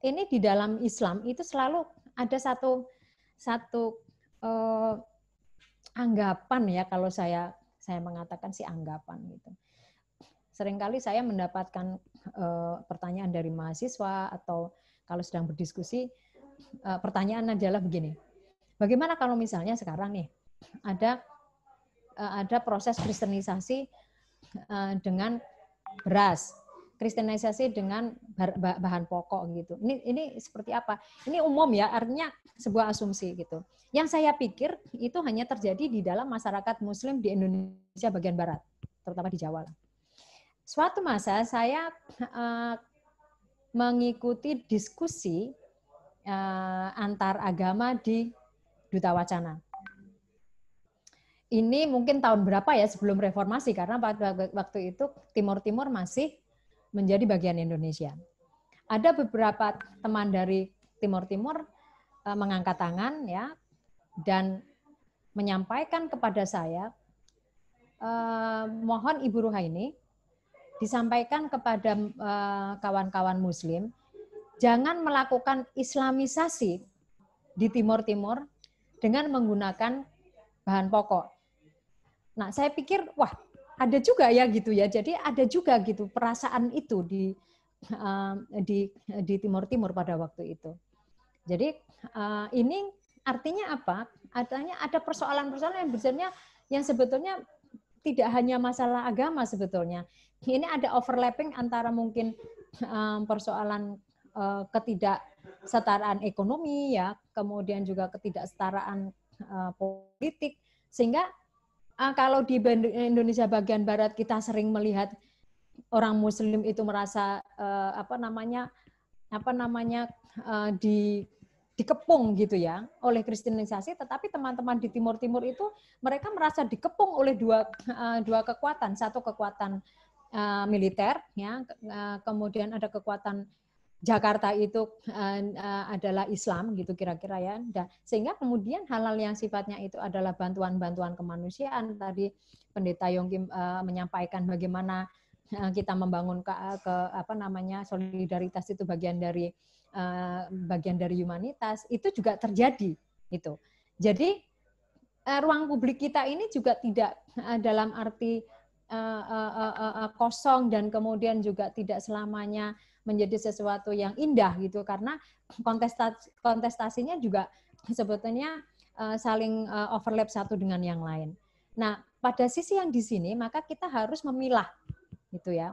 ini di dalam Islam itu selalu ada satu anggapan ya, kalau saya mengatakan sih anggapan gitu. Seringkali saya mendapatkan pertanyaan dari mahasiswa atau kalau sedang berdiskusi, pertanyaan adalah begini, bagaimana kalau misalnya sekarang nih ada proses kristenisasi dengan beras, kristenisasi dengan bahan pokok gitu. Ini seperti apa? Ini umum ya, artinya sebuah asumsi gitu. Yang saya pikir itu hanya terjadi di dalam masyarakat Muslim di Indonesia bagian barat, terutama di Jawa. Suatu masa saya mengikuti diskusi antar agama di Duta Wacana. Ini mungkin tahun berapa ya, sebelum reformasi, karena pada waktu itu Timur Timur masih menjadi bagian Indonesia. Ada beberapa teman dari Timur Timur mengangkat tangan ya dan menyampaikan kepada saya, mohon Ibu Ruhaini disampaikan kepada kawan-kawan Muslim, jangan melakukan Islamisasi di Timur Timur dengan menggunakan bahan pokok. Nah, saya pikir, wah, ada juga ya gitu ya. Jadi ada juga gitu perasaan itu di Timur Timur pada waktu itu. Jadi ini artinya apa? Artinya ada persoalan-persoalan yang sebetulnya tidak hanya masalah agama sebetulnya. Ini ada overlapping antara mungkin persoalan ketidaksetaraan ekonomi ya, kemudian juga ketidaksetaraan politik, sehingga kalau di Indonesia bagian barat kita sering melihat orang Muslim itu merasa dikepung gitu ya oleh kristenisasi, tetapi teman-teman di Timur Timur itu mereka merasa dikepung oleh dua kekuatan, satu kekuatan militer ya, kemudian ada kekuatan Jakarta itu adalah Islam gitu kira-kira ya. Sehingga kemudian hal-hal yang sifatnya itu adalah bantuan-bantuan kemanusiaan, tadi Pendeta Yongki menyampaikan bagaimana kita membangun solidaritas itu bagian dari humanitas, itu juga terjadi itu. Jadi ruang publik kita ini juga tidak dalam arti kosong dan kemudian juga tidak selamanya menjadi sesuatu yang indah gitu, karena kontestasinya juga sebetulnya saling overlap satu dengan yang lain. Nah, pada sisi yang di sini maka kita harus memilah gitu ya.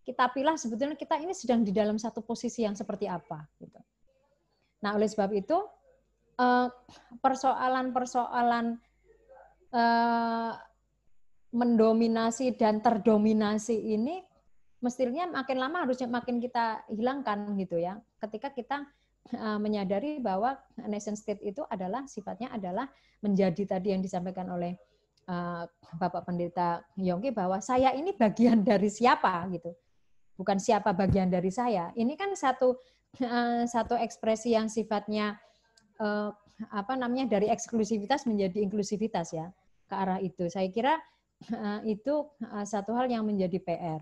Kita pilih sebetulnya kita ini sedang di dalam satu posisi yang seperti apa gitu. Nah, oleh sebab itu persoalan-persoalan mendominasi dan terdominasi ini mestinya makin lama harusnya makin kita hilangkan gitu ya. Ketika kita menyadari bahwa nation state itu adalah sifatnya adalah menjadi tadi yang disampaikan oleh Bapak Pendeta Yongki, bahwa saya ini bagian dari siapa gitu. Bukan siapa bagian dari saya. Ini kan satu ekspresi yang sifatnya dari eksklusivitas menjadi inklusivitas ya, ke arah itu. Saya kira itu satu hal yang menjadi PR.